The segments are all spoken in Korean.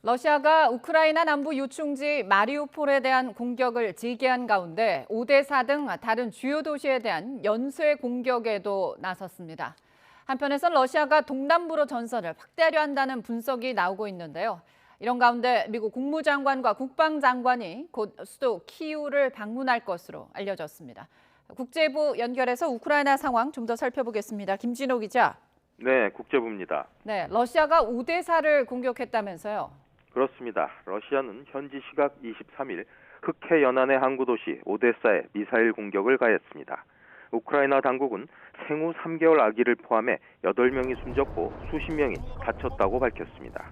러시아가 우크라이나 남부 요충지 마리우폴에 대한 공격을 재개한 가운데 오데사 등 다른 주요 도시에 대한 연쇄 공격에도 나섰습니다. 한편에선 러시아가 동남부로 전선을 확대하려 한다는 분석이 나오고 있는데요. 이런 가운데 미국 국무장관과 국방장관이 곧 수도 키이우를 방문할 것으로 알려졌습니다. 국제부 연결해서 우크라이나 상황 좀 더 살펴보겠습니다. 김진호 기자. 네, 국제부입니다. 네, 러시아가 오데사를 공격했다면서요. 그렇습니다. 러시아는 현지 시각 23일 흑해 연안의 항구 도시 오데사에 미사일 공격을 가했습니다. 우크라이나 당국은 생후 3개월 아기를 포함해 8명이 숨졌고 수십 명이 다쳤다고 밝혔습니다.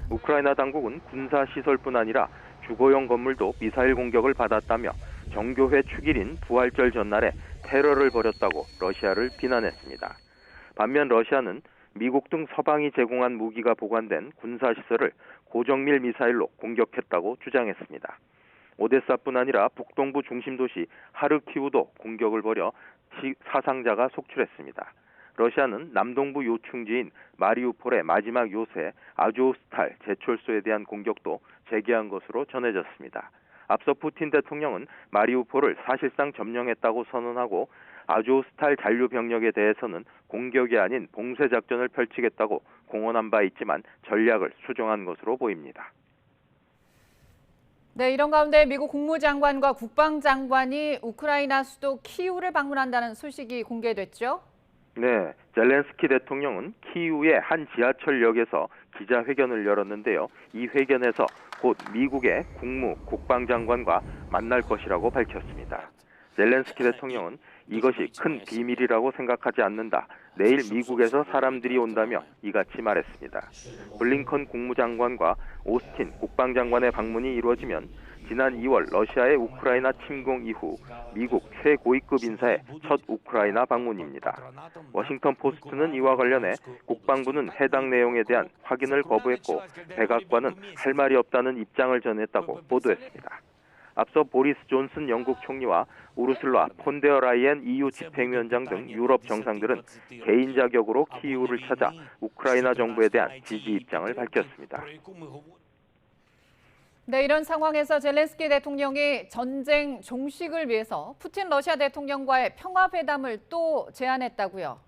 우크라이나 당국은 군사시설뿐 아니라 주거용 건물도 미사일 공격을 받았다며 정교회 축일인 부활절 전날에 테러를 벌였다고 러시아를 비난했습니다. 반면 러시아는 미국 등 서방이 제공한 무기가 보관된 군사시설을 고정밀 미사일로 공격했다고 주장했습니다. 오데사뿐 아니라 북동부 중심 도시 하르키우도 공격을 벌여 사상자가 속출했습니다. 러시아는 남동부 요충지인 마리우폴의 마지막 요새 아조스탈 제철소에 대한 공격도 재개한 것으로 전해졌습니다. 앞서 푸틴 대통령은 마리우폴을 사실상 점령했다고 선언하고 아조스탈 잔류 병력에 대해서는 공격이 아닌 봉쇄 작전을 펼치겠다고 공언한 바 있지만 전략을 수정한 것으로 보입니다. 네, 이런 가운데 미국 국무장관과 국방장관이 우크라이나 수도 키이우를 방문한다는 소식이 공개됐죠? 네, 젤렌스키 대통령은 키이우의 한 지하철역에서 기자회견을 열었는데요. 이 회견에서 곧 미국의 국방장관과 만날 것이라고 밝혔습니다. 젤렌스키 대통령은 이것이 큰 비밀이라고 생각하지 않는다. 내일 미국에서 사람들이 온다며 이같이 말했습니다. 블링컨 국무장관과 오스틴 국방장관의 방문이 이루어지면 지난 2월 러시아의 우크라이나 침공 이후 미국 최고위급 인사의 첫 우크라이나 방문입니다. 워싱턴 포스트는 이와 관련해 국방부는 해당 내용에 대한 확인을 거부했고 백악관은 할 말이 없다는 입장을 전했다고 보도했습니다. 앞서 보리스 존슨 영국 총리와 우르슬라 폰데어 라이엔 EU 집행위원장 등 유럽 정상들은 개인 자격으로 키이우를 찾아 우크라이나 정부에 대한 지지 입장을 밝혔습니다. 네, 이런 상황에서 젤렌스키 대통령이 전쟁 종식을 위해서 푸틴 러시아 대통령과의 평화회담을 또 제안했다고요.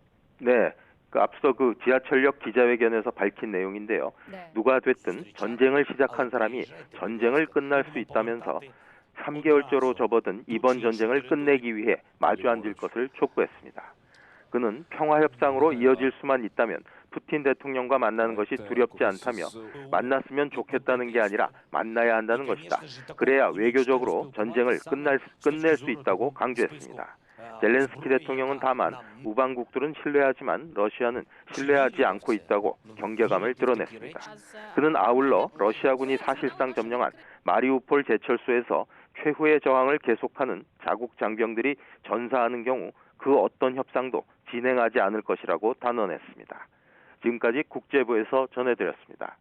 네, 앞서 지하철역 기자회견에서 밝힌 내용인데요. 네. 누가 됐든 전쟁을 시작한 사람이 전쟁을 끝날 수 있다면서 3개월째로 접어든 이번 전쟁을 끝내기 위해 마주 앉을 것을 촉구했습니다. 그는 평화협상으로 이어질 수만 있다면 푸틴 대통령과 만나는 것이 두렵지 않다며 만났으면 좋겠다는 게 아니라 만나야 한다는 것이다. 그래야 외교적으로 전쟁을 끝낼 수 있다고 강조했습니다. 젤렌스키 대통령은 다만 우방국들은 신뢰하지만 러시아는 신뢰하지 않고 있다고 경계감을 드러냈습니다. 그는 아울러 러시아군이 사실상 점령한 마리우폴 제철소에서 최후의 저항을 계속하는 자국 장병들이 전사하는 경우 그 어떤 협상도 진행하지 않을 것이라고 단언했습니다. 지금까지 국제부에서 전해드렸습니다.